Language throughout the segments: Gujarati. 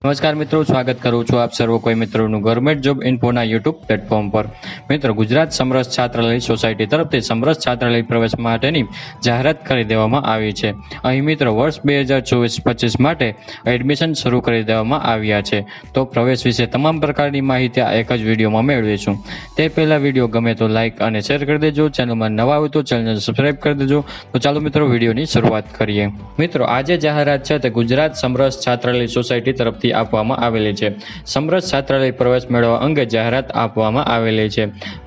નમસ્કાર મિત્રો, સ્વાગત કરું છું આપ સર્વ કોઈ મિત્રોનું ગવર્મેન્ટ જોબ ઇન્ફોના યુટ્યુબ પ્લેટફોર્મ પર। મિત્રો, ગુજરાત સમરસ છાત્રાલય સોસાયટી તરફથી સમરસ છાત્રાલય પ્રવેશ માટેની જાહેરાત કરી દેવામાં આવી છે। અહીં મિત્રો વર્ષ 2024-25 માટે એડમિશન શરૂ કરી દેવામાં આવ્યા છે। તો પ્રવેશ વિશે તમામ પ્રકારની માહિતી આ એક જ વિડીયોમાં મેળવીશું। તે પહેલા વિડીયો ગમે તો લાઇક અને શેર કરી દેજો, ચેનલમાં નવા હોય તો ચેનલને સબસ્ક્રાઇબ કરી દેજો। તો ચાલો મિત્રો વિડીયોની શરૂઆત કરીએ। મિત્રો, આજે જાહેરાત છે તે ગુજરાત સમરસ છાત્રાલય સોસાયટી તરફથી આપવામાં આવેલી છે। સમરસ છાત્રાલય પ્રવેશ મેળવવા અંગે જાહેરાત આપવામાં આવેલી છે।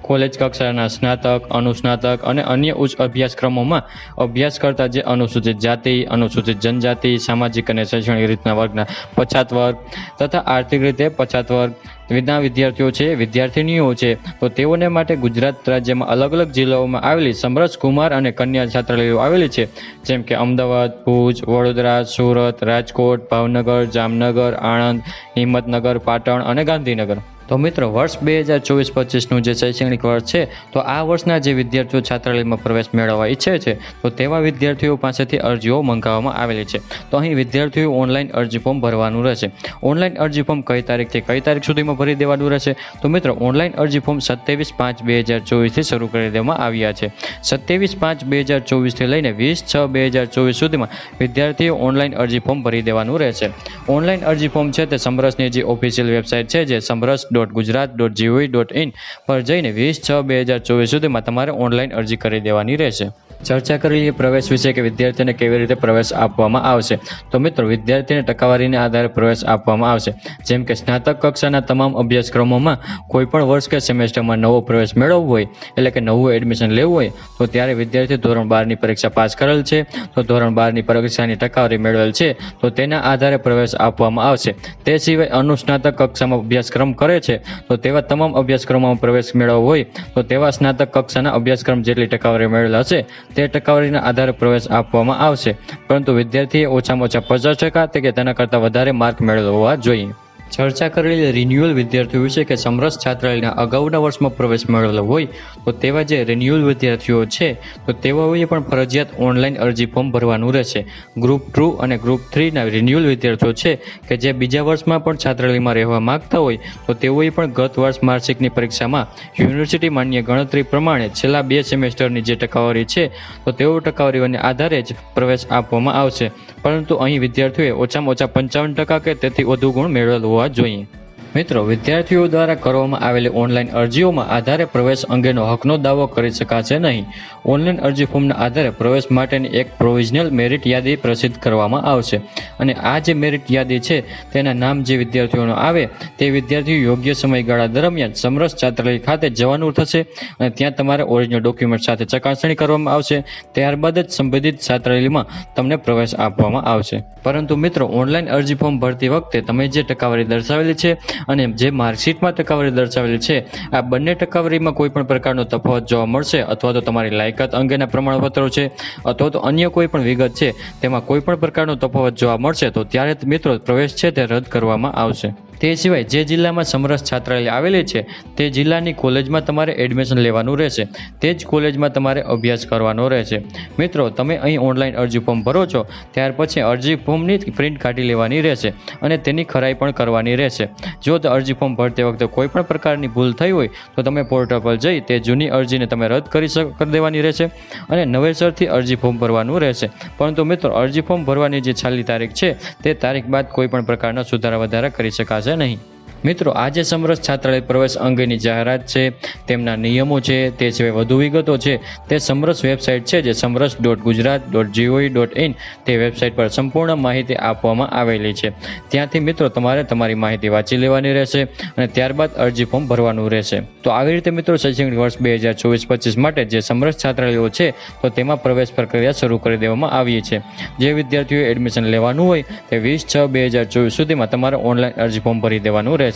કોલેજ કક્ષાના સ્નાતક, અનુસ્નાતક અને અન્ય ઉચ્ચ અભ્યાસક્રમોમાં અભ્યાસ કરતા જે અનુસૂચિત જાતિ, અનુસૂચિત જનજાતિ, સામાજિક અને શૈક્ષણિક રીતના વર્ગના પછાત વર્ગ તથા આર્થિક રીતે પછાત વર્ગ વિના વિદ્યાર્થીઓ છે, વિદ્યાર્થિનીઓ છે, તો તેઓને માટે ગુજરાત રાજ્યમાં અલગ અલગ જિલ્લાઓમાં આવેલી સમરસ કુમાર અને કન્યા છાત્રાલયો આવેલી છે, જેમ કે અમદાવાદ, ભુજ, વડોદરા, સુરત, રાજકોટ, ભાવનગર, જામનગર, આણંદ, હિંમતનગર, પાટણ અને ગાંધીનગર। તો મિત્રો, વર્ષ 2024-25નું જે શૈક્ષણિક વર્ષ છે, તો આ વર્ષના જે વિદ્યાર્થીઓ છાત્રાલયમાં પ્રવેશ મેળવવા ઈચ્છે છે, તો તેવા વિદ્યાર્થીઓ પાસેથી અરજીઓ મંગાવવામાં આવેલી છે। તો અહીં વિદ્યાર્થીઓ ઓનલાઈન અરજી ફોર્મ ભરવાનું રહેશે। ઓનલાઈન અરજી ફોર્મ કઈ તારીખથી કઈ તારીખ સુધીમાં ભરી દેવાનું રહેશે? તો મિત્રો, ઓનલાઈન અરજી ફોર્મ 27/5/2024થી શરૂ કરી દેવામાં આવ્યા છે। 27/5/2024થી લઈને 20/6/2024 સુધીમાં વિદ્યાર્થીઓ ઓનલાઈન અરજી ફોર્મ ભરી દેવાનું રહેશે। ઓનલાઈન અરજી ફોર્મ છે તે સમરસની જે ઓફિશિયલ વેબસાઇટ છે, જે samras.gujarat.gov.in પર જઈને 20/6/2024 સુધીમાં તમારે ઓનલાઈન અરજી કરી દેવાની રહેશે। ચર્ચા કરીએ પ્રવેશ વિશે કે વિદ્યાર્થીને કેવી રીતે પ્રવેશ આપવામાં આવશે। તો મિત્રો, વિદ્યાર્થીને ટકાવારીના આધારે પ્રવેશ આપવામાં આવશે। જેમ કે સ્નાતક કક્ષાના તમામ અભ્યાસક્રમોમાં કોઈ પણ વર્ષ કે સેમેસ્ટરમાં નવો પ્રવેશ મેળવવો હોય, એટલે કે નવું એડમિશન લેવું હોય, તો ત્યારે વિદ્યાર્થી ધોરણ 12ની પરીક્ષા પાસ કરેલ છે, તો ધોરણ 12ની પરીક્ષાની ટકાવારી મેળવેલ છે, તો તેના આધારે પ્રવેશ આપવામાં આવશે। તે સિવાય અનુસ્નાતક કક્ષામાં અભ્યાસક્રમ કરે છે, તો તેવા તમામ અભ્યાસક્રમોમાં પ્રવેશ મેળવવો હોય, તો તેવા સ્નાતક કક્ષાના અભ્યાસક્રમ જેટલી ટકાવારી મેળવેલ હશે તે ટકાવારીના આધારે પ્રવેશ આપવામાં આવશે। પરંતુ વિદ્યાર્થીએ ઓછામાં ઓછા 50% કે તેના કરતાં વધારે માર્ક મેળવવા જોઈએ। ચર્ચા કરેલી રિન્યુઅલ વિદ્યાર્થીઓ વિશે કે સમરસ છાત્રાલયના અગાઉના વર્ષમાં પ્રવેશ મેળવેલો હોય, તો તેવા જે રિન્યુઅલ વિદ્યાર્થીઓ છે, તો તેઓએ પણ ફરજિયાત ઓનલાઈન અરજી ફોર્મ ભરવાનું રહેશે। ગ્રુપ 2 અને ગ્રુપ 3ના રિન્યુઅલ વિદ્યાર્થીઓ છે કે જે બીજા વર્ષમાં પણ છાત્રાલયમાં રહેવા માંગતા હોય, તો તેઓએ પણ ગત વર્ષ માર્કશીટની પરીક્ષામાં યુનિવર્સિટી માન્ય ગણતરી પ્રમાણે છેલ્લા 2 સેમેસ્ટરની જે ટકાવારી છે, તો તેઓ ટકાવારીઓને આધારે જ પ્રવેશ આપવામાં આવશે। પરંતુ અહીં વિદ્યાર્થીઓએ ઓછામાં ઓછા 55% કે તેથી વધુ ગુણ મેળવેલ હોવા જોઈએ। મિત્રો, વિદ્યાર્થીઓ દ્વારા કરવામાં આવેલી ઓનલાઈન અરજીઓમાં આધારે પ્રવેશ અંગેનો હકનો દાવો કરી શકાશે નહીં। ઓનલાઈન અરજી ફોર્મના આધારે પ્રવેશ માટેની એક પ્રોવિઝનલ મેરિટ યાદી પ્રસિદ્ધ કરવામાં આવશે અને આ જે મેરિટ યાદી છે, તેના નામ જે વિદ્યાર્થીઓનો આવે તે વિદ્યાર્થીઓ યોગ્ય સમયગાળા દરમિયાન સમરસ છાત્રાલય ખાતે જવાનું થશે અને ત્યાં તમારે ઓરિજિનલ ડોક્યુમેન્ટ સાથે ચકાસણી કરવામાં આવશે। ત્યારબાદ જ સંબંધિત છાત્રાલયમાં તમને પ્રવેશ આપવામાં આવશે। પરંતુ મિત્રો, ઓનલાઈન અરજી ફોર્મ ભરતી વખતે તમે જે ટકાવારી દર્શાવેલી છે અને જે માર્કશીટમાં ટકાવારી દર્શાવેલી છે, આ બંને ટકાવારીમાં કોઈ પણ પ્રકારનો તફાવત જોવા મળશે, અથવા તો તમારી લાયકાત અંગેના પ્રમાણપત્રો છે, અથવા તો અન્ય કોઈ પણ વિગત છે, તેમાં કોઈ પણ પ્રકારનો તફાવત જોવા મળશે, તો ત્યારે મિત્રો પ્રવેશ છે તે રદ કરવામાં આવશે। તે સિવાય જે જિલ્લામાં સમરસ છાત્રાલય આવેલી છે, તે જિલ્લાની કોલેજમાં તમારે એડમિશન લેવાનું રહેશે, તે જ કોલેજમાં તમારે અભ્યાસ કરવાનો રહેશે। મિત્રો, તમે અહીં ઓનલાઈન અરજી ફોર્મ ભરો છો, ત્યાર પછી અરજી ફોર્મની પ્રિન્ટ કાઢી લેવાની રહેશે અને તેની ખરાઈ પણ કરવાની રહેશે। જો અરજી ફોર્મ ભરતી વખતે કોઈ પણ પ્રકારની ભૂલ થઈ હોય, તો તમે પોર્ટલ પર જઈ તે જૂની અરજીને તમે રદ કરી દેવાની રહેશે અને નવેસરથી અરજી ફોર્મ ભરવાનું રહેશે। પરંતુ મિત્રો, અરજી ફોર્મ ભરવાની જે છેલ્લી તારીખ છે, તે તારીખ બાદ કોઈ પણ પ્રકારના સુધારા વધારા કરી શકાશે નહીં। મિત્રો, આ જે સમરસ છાત્રાલય પ્રવેશ અંગેની જાહેરાત છે, તેમના નિયમો છે, તે સિવાય વધુ વિગતો છે, તે સમરસ વેબસાઇટ છે, જે samras.gujarat.gov.in તે વેબસાઇટ પર સંપૂર્ણ માહિતી આપવામાં આવેલી છે। ત્યાંથી મિત્રો તમારે તમારી માહિતી વાંચી લેવાની રહેશે અને ત્યારબાદ અરજી ફોર્મ ભરવાનું રહેશે। તો આવી રીતે મિત્રો, શૈક્ષણિક વર્ષ 2024-25 માટે જે સમરસ છાત્રાલયો છે, તો તેમાં પ્રવેશ પ્રક્રિયા શરૂ કરી દેવામાં આવી છે। જે વિદ્યાર્થીઓએ એડમિશન લેવાનું હોય, તે 20/6/2024 સુધીમાં તમારે ઓનલાઈન અરજી ફોર્મ ભરી દેવાનું રહેશે।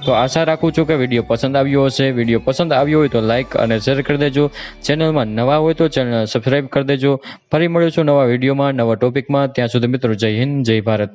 તો આશા રાખું છું કે વિડીયો પસંદ આવ્યો હશે। વિડીયો પસંદ આવ્યો હોય તો લાઇક અને શેર કરી દેજો, ચેનલમાં નવા હોય તો ચેનલ સબસ્ક્રાઇબ કરી દેજો। ફરી મળીશું નવા વિડીયોમાં, નવા ટોપિકમાં। ત્યાં સુધી મિત્રો, જય હિન્દ, જય ભારત।